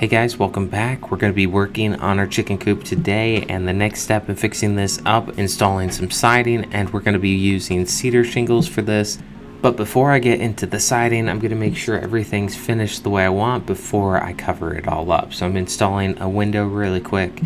Hey guys, welcome back. We're going to be working on our chicken coop today, and the next step in fixing this up, installing some siding, and we're going to be using cedar shingles for this. But before I get into the siding, I'm going to make sure everything's finished the way I want before I cover it all up. So I'm installing a window really quick.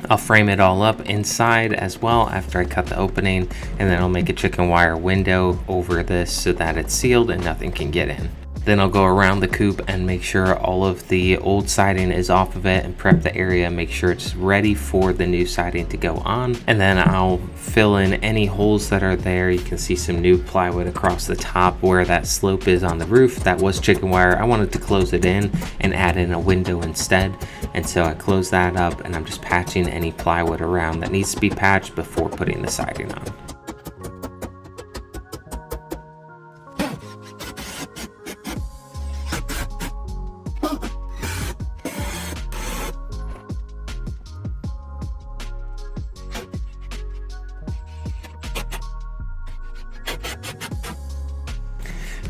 I'll frame it all up inside as well after I cut the opening, and then I'll make a chicken wire window over this so that it's sealed and nothing can get in. Then I'll go around the coop and make sure all of the old siding is off of it and prep the area, make sure it's ready for the new siding to go on. And then I'll fill in any holes that are there. You can see some new plywood across the top where that slope is on the roof. That was chicken wire. I wanted to close it in and add in a window instead. And so I close that up and I'm just patching any plywood around that needs to be patched before putting the siding on.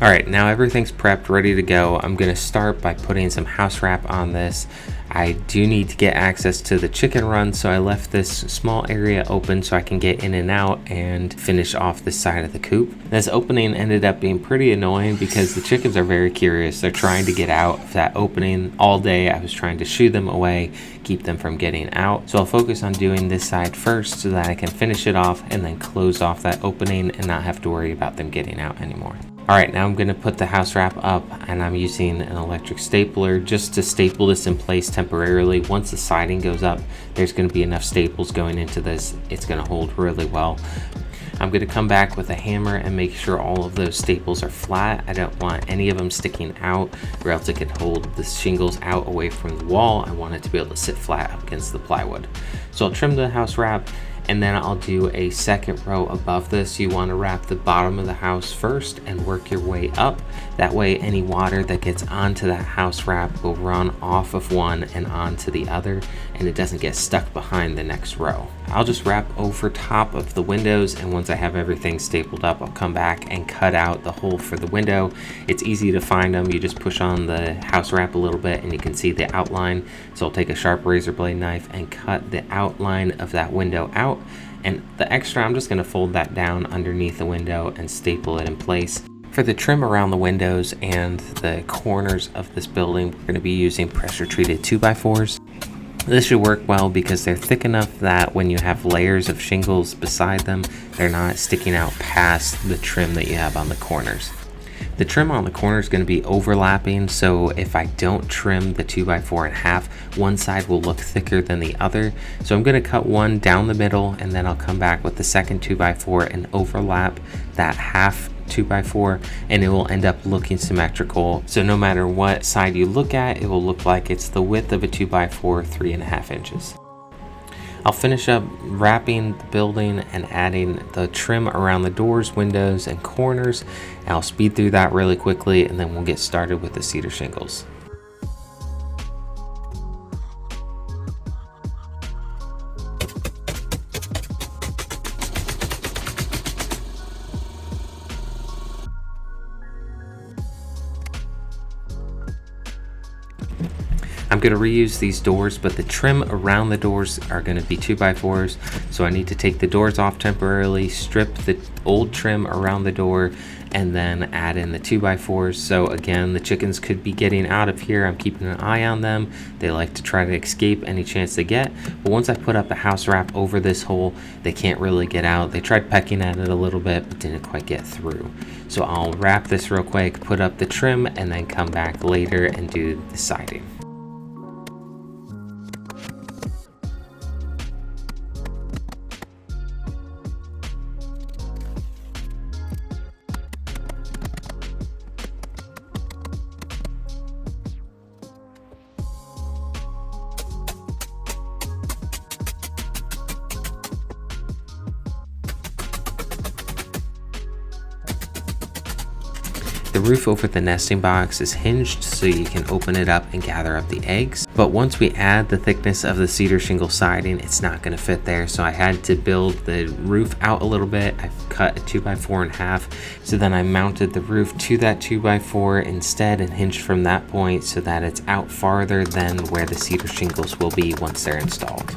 Alright, now everything's prepped, ready to go. I'm going to start by putting some house wrap on this. I do need to get access to the chicken run, so I left this small area open so I can get in and out and finish off this side of the coop. This opening ended up being pretty annoying because the chickens are very curious. They're trying to get out of that opening all day. I was trying to shoo them away, keep them from getting out. So I'll focus on doing this side first so that I can finish it off and then close off that opening and not have to worry about them getting out anymore. Alright, now I'm going to put the house wrap up, and I'm using an electric stapler just to staple this in place temporarily. Once the siding goes up, there's going to be enough staples going into this. It's going to hold really well. I'm going to come back with a hammer and make sure all of those staples are flat. I don't want any of them sticking out, or else it could hold the shingles out away from the wall. I want it to be able to sit flat up against the plywood. So I'll trim the house wrap, and then I'll do a second row above this. You want to wrap the bottom of the house first and work your way up. That way any water that gets onto that house wrap will run off of one and onto the other, and it doesn't get stuck behind the next row. I'll just wrap over top of the windows, and once I have everything stapled up, I'll come back and cut out the hole for the window. It's easy to find them. You just push on the house wrap a little bit and you can see the outline. So I'll take a sharp razor blade knife and cut the outline of that window out. And the extra, I'm just going to fold that down underneath the window and staple it in place. For the trim around the windows and the corners of this building, we're going to be using pressure treated 2x4s. This should work well because they're thick enough that when you have layers of shingles beside them, they're not sticking out past the trim that you have on the corners. The trim on the corner is going to be overlapping, so if I don't trim the 2x4 in half, one side will look thicker than the other. So I'm going to cut one down the middle, and then I'll come back with the second 2x4 and overlap that half 2x4, and it will end up looking symmetrical. So no matter what side you look at, it will look like it's the width of a 2x4, 3.5 inches. I'll finish up wrapping the building and adding the trim around the doors, windows, and corners. I'll speed through that really quickly, and then we'll get started with the cedar shingles. I'm going to reuse these doors, but the trim around the doors are going to be 2x4s, so I need to take the doors off temporarily, strip the old trim around the door, and then add in the 2x4s. So again, the chickens could be getting out of here. I'm keeping an eye on them. They like to try to escape any chance they get, but once I put up a house wrap over this hole, they can't really get out. They tried pecking at it a little bit, but didn't quite get through. So I'll wrap this real quick, put up the trim, and then come back later and do the siding. The The roof over the nesting box is hinged so you can open it up and gather up the eggs. But once we add the thickness of the cedar shingle siding, it's not going to fit there. So I had to build the roof out a little bit. I've cut a 2x4 in half. So then I mounted the roof to that 2x4 instead and hinged from that point so that it's out farther than where the cedar shingles will be once they're installed.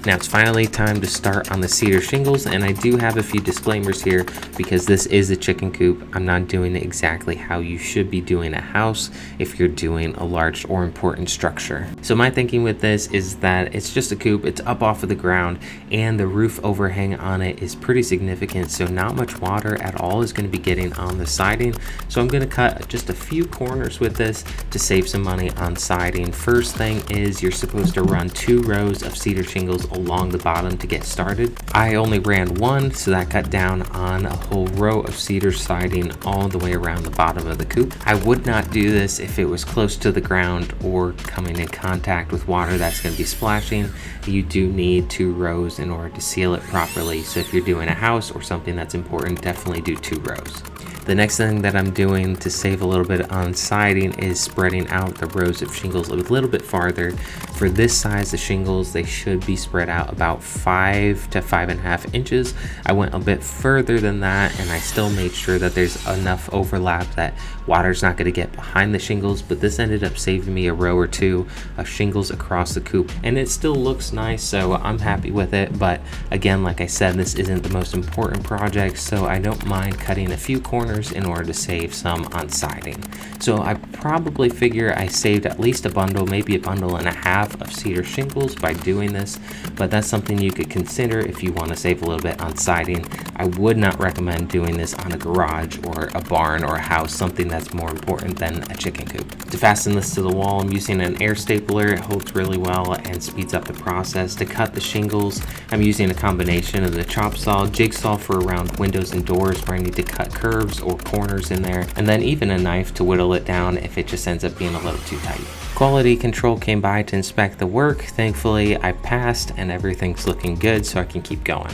Now it's finally time to start on the cedar shingles, and I do have a few disclaimers here because this is a chicken coop. I'm not doing exactly how you should be doing a house if you're doing a large or important structure. So my thinking with this is that it's just a coop, it's up off of the ground, and the roof overhang on it is pretty significant, so not much water at all is going to be getting on the siding. So I'm going to cut just a few corners with this to save some money on siding. First thing is you're supposed to run 2 rows of cedar shingles along the bottom to get started. I only ran 1, so that cut down on a whole row of cedar siding all the way around the bottom of the coop. I would not do this if it was close to the ground or coming in contact with water that's going to be splashing. You do need 2 rows in order to seal it properly, so if you're doing a house or something that's important, definitely do 2 rows. The next thing that I'm doing to save a little bit on siding is spreading out the rows of shingles a little bit farther. For this size of shingles, they should be spread out about 5 to 5.5 inches. I went a bit further than that, and I still made sure that there's enough overlap that water's not going to get behind the shingles, but this ended up saving me a row or 2 of shingles across the coop, and it still looks nice, so I'm happy with it. But again, like I said, this isn't the most important project, so I don't mind cutting a few corners in order to save some on siding. So I probably figure I saved at least a bundle, maybe a bundle and a half of cedar shingles by doing this, but that's something you could consider if you want to save a little bit on siding. I would not recommend doing this on a garage or a barn or a house, something that's more important than a chicken coop. To fasten this to the wall, I'm using an air stapler. It holds really well and speeds up the process. To cut the shingles, I'm using a combination of the chop saw, jigsaw for around windows and doors where I need to cut curves or corners in there, and then even a knife to whittle it down if it just ends up being a little too tight. Quality control came by to inspect the work. Thankfully, I passed and everything's looking good, so I can keep going.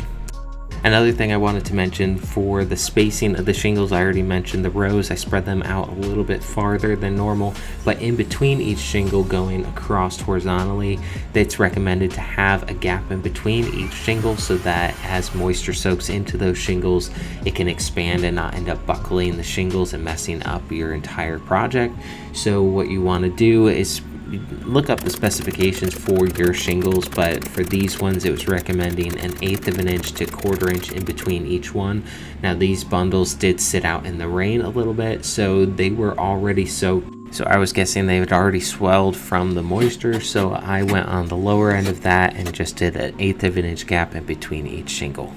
Another thing I wanted to mention for the spacing of the shingles, I already mentioned the rows. I spread them out a little bit farther than normal, but in between each shingle going across horizontally, it's recommended to have a gap in between each shingle so that as moisture soaks into those shingles, it can expand and not end up buckling the shingles and messing up your entire project. So what you want to do is look up the specifications for your shingles, but for these ones it was recommending 1/8 of an inch to 1/4 inch in between each one. Now these bundles did sit out in the rain a little bit, so they were already soaked. So I was guessing they had already swelled from the moisture, so I went on the lower end of that and just did 1/8 of an inch gap in between each shingle.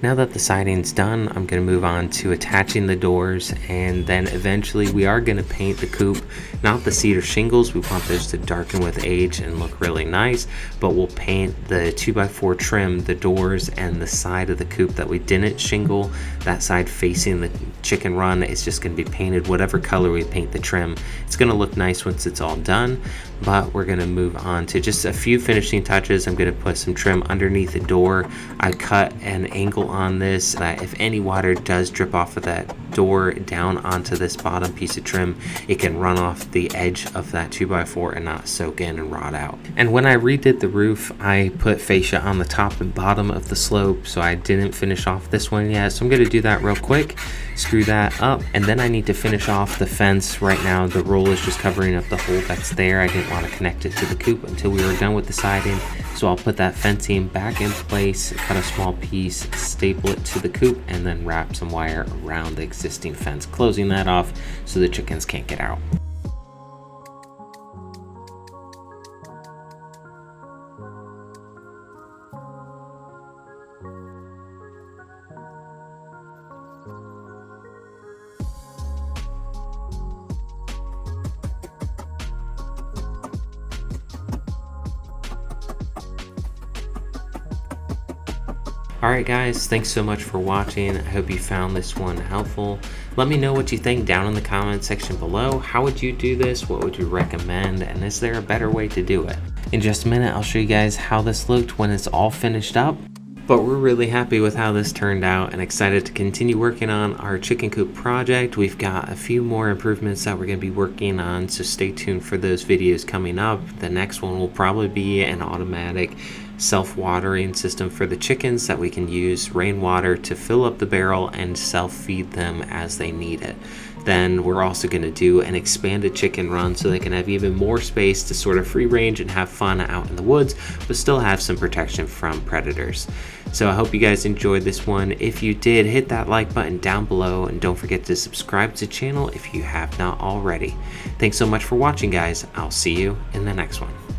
Now that the siding's done, I'm going to move on to attaching the doors, and then eventually we are going to paint the coop. Not the cedar shingles, we want those to darken with age and look really nice, but we'll paint the 2x4 trim, the doors, and the side of the coop that we didn't shingle. That side facing the chicken run is just going to be painted whatever color we paint the trim. It's going to look nice once it's all done, but we're going to move on to just a few finishing touches. I'm going to put some trim underneath the door. I cut an angle on this that if any water does drip off of that door down onto this bottom piece of trim, it can run off the edge of that 2x4 and not soak in and rot out. And when I redid the roof, I put fascia on the top and bottom of the slope, so I didn't finish off this one yet. So I'm going to do that real quick, screw that up, and then I need to finish off the fence. Right now the roll is just covering up the hole that's there. I didn't want to connect it to the coop until we were done with the siding, so I'll put that fencing back in place, cut a small piece, staple it to the coop, and then wrap some wire around the existing fence, closing that off so the chickens can't get out. Alright guys, thanks so much for watching. I hope you found this one helpful. Let me know what you think down in the comment section below. How would you do this? What would you recommend? And is there a better way to do it? In just a minute, I'll show you guys how this looked when it's all finished up. But we're really happy with how this turned out and excited to continue working on our chicken coop project. We've got a few more improvements that we're going to be working on, so stay tuned for those videos coming up. The next one will probably be an automatic self-watering system for the chickens that we can use rainwater to fill up the barrel and self-feed them as they need it. Then we're also going to do an expanded chicken run so they can have even more space to sort of free range and have fun out in the woods, but still have some protection from predators. So I hope you guys enjoyed this one. If you did, hit that like button down below and don't forget to subscribe to the channel if you have not already. Thanks so much for watching, guys. I'll see you in the next one.